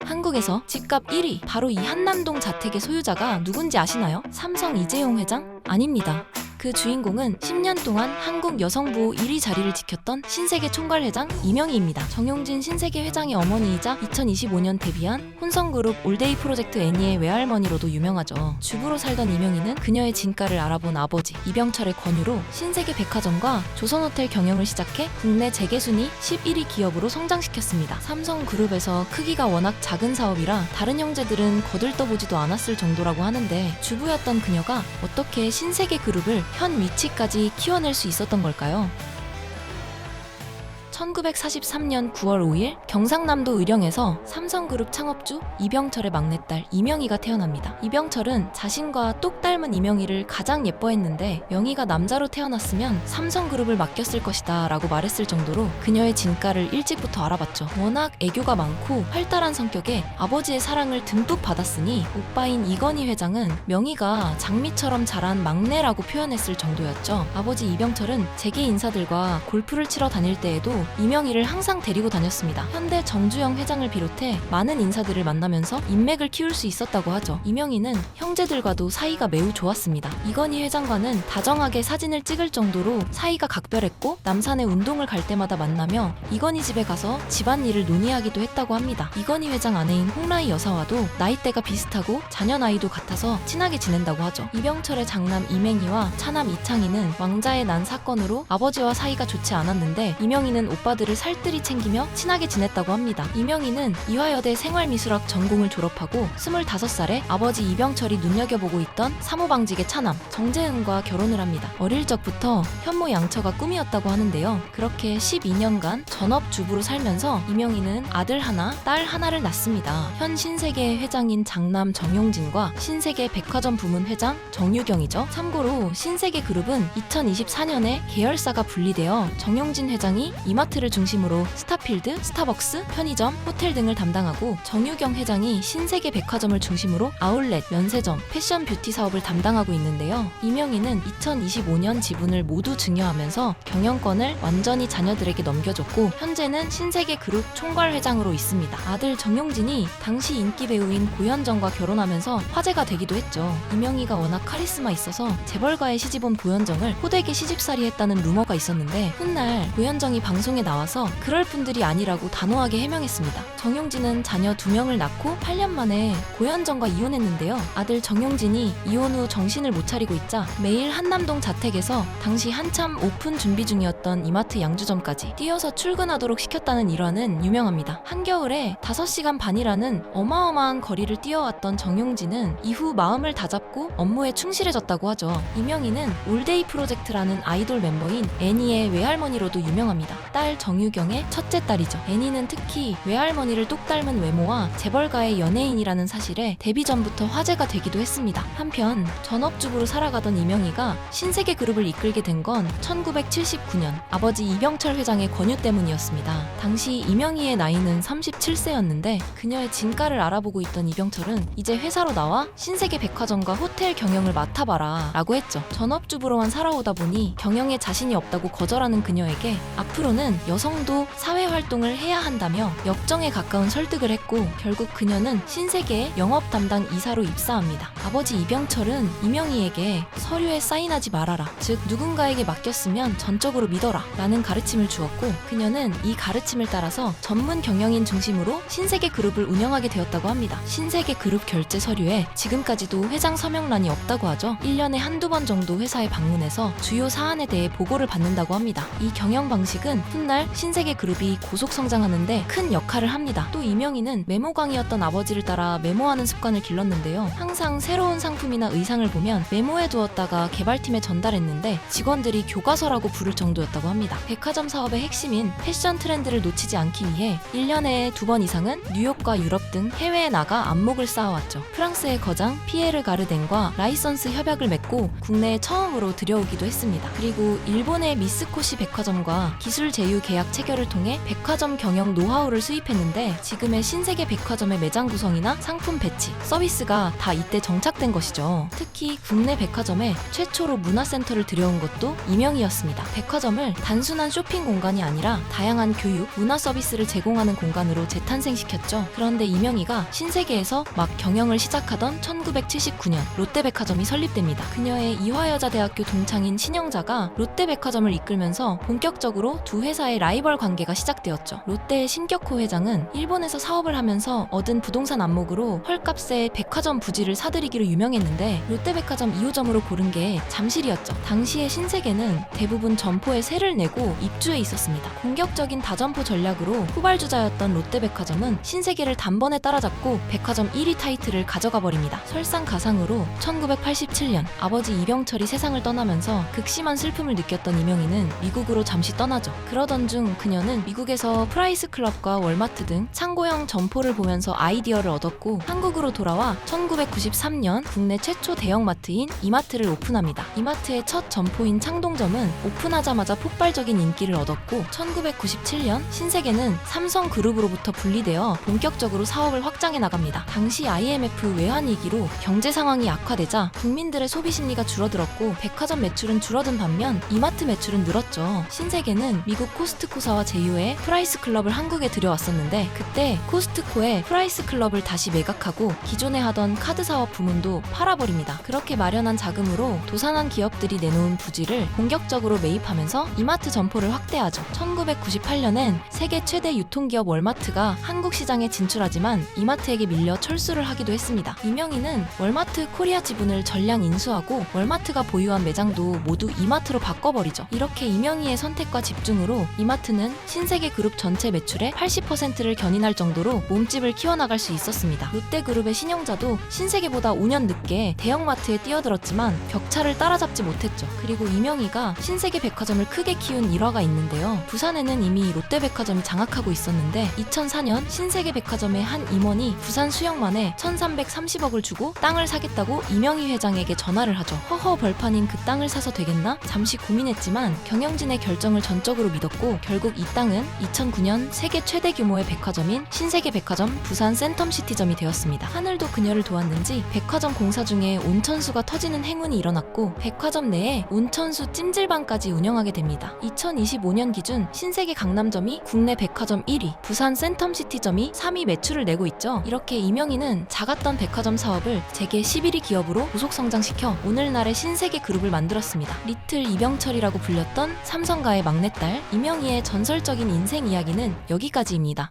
한국에서 집값 1위, 바로 이 한남동 자택의 소유자가 누군지 아시나요? 삼성 이재용 회장? 아닙니다. 그 주인공은 10년 동안 한국 여성부호 1위 자리를 지켰던 신세계 총괄회장 이명희입니다. 정용진 신세계 회장의 어머니이자 2025년 데뷔한 혼성그룹 올데이 프로젝트 애니의 외할머니로도 유명하죠. 주부로 살던 이명희는 그녀의 진가를 알아본 아버지 이병철의 권유로 신세계 백화점과 조선호텔 경영을 시작해 국내 재계순위 11위 기업으로 성장시켰습니다. 삼성그룹에서 크기가 워낙 작은 사업이라 다른 형제들은 거들떠보지도 않았을 정도라고 하는데, 주부였던 그녀가 어떻게 신세계 그룹을 현 위치까지 키워낼 수 있었던 걸까요? 1943년 9월 5일 경상남도 의령에서 삼성그룹 창업주 이병철의 막내딸 이명희가 태어납니다. 이병철은 자신과 똑 닮은 이명희를 가장 예뻐했는데, 명희가 남자로 태어났으면 삼성그룹을 맡겼을 것이다 라고 말했을 정도로 그녀의 진가를 일찍부터 알아봤죠. 워낙 애교가 많고 활달한 성격에 아버지의 사랑을 듬뿍 받았으니 오빠인 이건희 회장은 명희가 장미처럼 자란 막내라고 표현했을 정도였죠. 아버지 이병철은 재계 인사들과 골프를 치러 다닐 때에도 이명희를 항상 데리고 다녔습니다. 현대 정주영 회장을 비롯해 많은 인사들을 만나면서 인맥을 키울 수 있었다고 하죠. 이명희는 형제들과도 사이가 매우 좋았습니다. 이건희 회장과는 다정하게 사진을 찍을 정도로 사이가 각별했고, 남산에 운동을 갈 때마다 만나며 이건희 집에 가서 집안일을 논의하기도 했다고 합니다. 이건희 회장 아내인 홍라희 여사와도 나이대가 비슷하고 자녀 나이도 같아서 친하게 지낸다고 하죠. 이병철의 장남 이맹희와 차남 이창희는 왕자의 난 사건으로 아버지와 사이가 좋지 않았는데, 이명희는 오빠들을 살뜰히 챙기며 친하게 지냈다고 합니다. 이명희는 이화여대 생활미술학 전공을 졸업하고 25살에 아버지 이병철이 눈여겨보고 있던 사모방직의 차남 정재은과 결혼을 합니다. 어릴 적부터 현모양처가 꿈이었다고 하는데요. 그렇게 12년간 전업주부로 살면서 이명희는 아들 하나, 딸 하나를 낳습니다. 현 신세계 회장인 장남 정용진과 신세계 백화점 부문 회장 정유경이죠. 참고로 신세계 그룹은 2024년에 계열사가 분리되어 정용진 회장이 이마트를 중심으로 스타필드, 스타벅스, 편의점, 호텔 등을 담당하고, 정유경 회장이 신세계 백화점을 중심으로 아울렛, 면세점, 패션 뷰티 사업을 담당하고 있는데요. 이명희는 2025년 지분을 모두 증여하면서 경영권을 완전히 자녀들에게 넘겨줬고, 현재는 신세계 그룹 총괄회장으로 있습니다. 아들 정용진이 당시 인기 배우인 고현정과 결혼하면서 화제가 되기도 했죠. 이명희가 워낙 카리스마 있어서 재벌가의 시집온 고현정을 호되게 시집살이 했다는 루머가 있었는데, 훗날 고현정이 방송에 나와서 그럴 분들이 아니라고 단호하게 해명했습니다. 정용진은 자녀 2명을 낳고 8년 만에 고현정과 이혼했는데요. 아들 정용진이 이혼 후 정신을 못 차리고 있자 매일 한남동 자택에서 당시 한참 오픈 준비 중이었던 이마트 양주점까지 뛰어서 출근하도록 시켰다는 일화는 유명합니다. 한겨울에 5시간 반이라는 어마어마한 거리를 뛰어왔던 정용진은 이후 마음을 다잡고 업무에 충실해졌다고 하죠. 이명희는 올데이 프로젝트라는 아이돌 멤버인 애니의 외할머니로도 유명합니다. 딸 정유경의 첫째 딸이죠. 애니는 특히 외할머니를 똑 닮은 외모와 재벌가의 연예인이라는 사실에 데뷔 전부터 화제가 되기도 했습니다. 한편 전업주부로 살아가던 이명희가 신세계 그룹을 이끌게 된 건 1979년 아버지 이병철 회장의 권유 때문이었습니다. 당시 이명희의 나이는 37세였는데 그녀의 진가를 알아보고 있던 이병철은 이제 회사로 나와 신세계 백화점과 호텔 경영을 맡아봐라 라고 했죠. 전업주부로만 살아오다 보니 경영에 자신이 없다고 거절하는 그녀에게 앞으로는 여성도 사회활동을 해야 한다며 역정에 가까운 설득을 했고, 결국 그녀는 신세계의 영업 담당 이사로 입사합니다. 아버지 이병철은 이명희에게 서류에 사인하지 말아라, 즉 누군가에게 맡겼으면 전적으로 믿어라 라는 가르침을 주었고, 그녀는 이 가르침을 따라서 전문 경영인 중심으로 신세계 그룹을 운영하게 되었다고 합니다. 신세계 그룹 결제 서류에 지금까지도 회장 서명란이 없다고 하죠. 1년에 한두 번 정도 회사에 방문해서 주요 사안에 대해 보고를 받는다고 합니다. 이 경영 방식은 훗날 신세계 그룹이 고속 성장하는데 큰 역할을 합니다. 또 이명희는 메모광이었던 아버지를 따라 메모하는 습관을 길렀는데요. 항상 새로운 상품이나 의상을 보면 메모해 두었다가 개발팀에 전달했는데 직원들이 교과서라고 부를 정도였다고 합니다. 백화점 사업의 핵심인 패션 트렌드를 놓치지 않기 위해 1년에 2번 이상은 뉴욕과 유럽 등 해외에 나가 안목을 쌓아왔죠. 프랑스의 거장 피에르 가르덴과 라이선스 협약을 맺고 국내에 처음으로 들여오기도 했습니다. 그리고 일본의 미쓰코시 백화점과 기술 제휴 제휴 계약 체결을 통해 백화점 경영 노하우를 수입했는데 지금의 신세계 백화점의 매장 구성이나 상품 배치, 서비스가 다 이때 정착된 것이죠. 특히 국내 백화점에 최초로 문화센터를 들여온 것도 이명희였습니다. 백화점을 단순한 쇼핑 공간이 아니라 다양한 교육, 문화 서비스를 제공하는 공간으로 재탄생시켰죠. 그런데 이명희가 신세계에서 막 경영을 시작하던 1979년 롯데백화점이 설립됩니다. 그녀의 이화여자대학교 동창인 신영자가 롯데백화점을 이끌면서 본격적으로 두 회사의 라이벌 관계가 시작되었죠. 롯데의 신격호 회장은 일본에서 사업을 하면서 얻은 부동산 안목으로 헐값에 백화점 부지를 사들이기로 유명했는데 롯데백화점 2호점으로 고른 게 잠실이었죠. 당시의 신세계는 대부분 점포에 세를 내고 입주해 있었습니다. 공격적인 다점포 전략으로 후발주자였던 롯데백화점은 신세계를 단번에 따라잡고 백화점 1위 타이틀을 가져가 버립니다. 설상가상으로 1987년 아버지 이병철이 세상을 떠나면서 극심한 슬픔을 느꼈던 이명희는 미국으로 잠시 떠나죠. 그러던 중 그녀는 미국에서 프라이스 클럽과 월마트 등 창고형 점포를 보면서 아이디어를 얻었고 한국으로 돌아와 1993년 국내 최초 대형마트인 이마트를 오픈합니다. 이마트의 첫 점포인 창동점은 오픈하자마자 폭발적인 인기를 얻었고 1997년 신세계는 삼성그룹으로부터 분리되어 본격적으로 사업을 확장해 나갑니다. 당시 IMF 외환위기로 경제 상황이 악화되자 국민들의 소비 심리가 줄어들었고 백화점 매출은 줄어든 반면 이마트 매출은 늘었죠. 신세계는 미국 코스트코사와 제휴해 프라이스 클럽을 한국에 들여왔었는데 그때 코스트코에 프라이스 클럽을 다시 매각하고 기존에 하던 카드 사업 부문도 팔아버립니다. 그렇게 마련한 자금으로 도산한 기업들이 내놓은 부지를 공격적으로 매입하면서 이마트 점포를 확대하죠. 1998년엔 세계 최대 유통기업 월마트가 한국 시장에 진출하지만 이마트에게 밀려 철수를 하기도 했습니다. 이명희는 월마트 코리아 지분을 전량 인수하고 월마트가 보유한 매장도 모두 이마트로 바꿔버리죠. 이렇게 이명희의 선택과 집중으로 이마트는 신세계 그룹 전체 매출의 80%를 견인할 정도로 몸집을 키워나갈 수 있었습니다. 롯데그룹의 신영자도 신세계보다 5년 늦게 대형마트에 뛰어들었지만 벽차를 따라잡지 못했죠. 그리고 이명희가 신세계 백화점을 크게 키운 일화가 있는데요. 부산에는 이미 롯데백화점이 장악하고 있었는데 2004년 신세계 백화점의 한 임원이 부산 수영만에 1330억을 주고 땅을 사겠다고 이명희 회장에게 전화를 하죠. 허허 벌판인 그 땅을 사서 되겠나? 잠시 고민했지만 경영진의 결정을 전적으로 믿었고 결국 이 땅은 2009년 세계 최대 규모의 백화점인 신세계 백화점 부산 센텀시티점이 되었습니다. 하늘도 그녀를 도왔는지 백화점 공사 중에 온천수가 터지는 행운이 일어났고 백화점 내에 온천수 찜질방까지 운영하게 됩니다. 2025년 기준 신세계 강남점이 국내 백화점 1위, 부산 센텀시티점이 3위 매출을 내고 있죠. 이렇게 이명희는 작았던 백화점 사업을 재계 11위 기업으로 고속 성장시켜 오늘날의 신세계 그룹을 만들었습니다. 리틀 이병철이라고 불렸던 삼성가의 막내딸 이명희의 전설적인 인생 이야기는 여기까지입니다.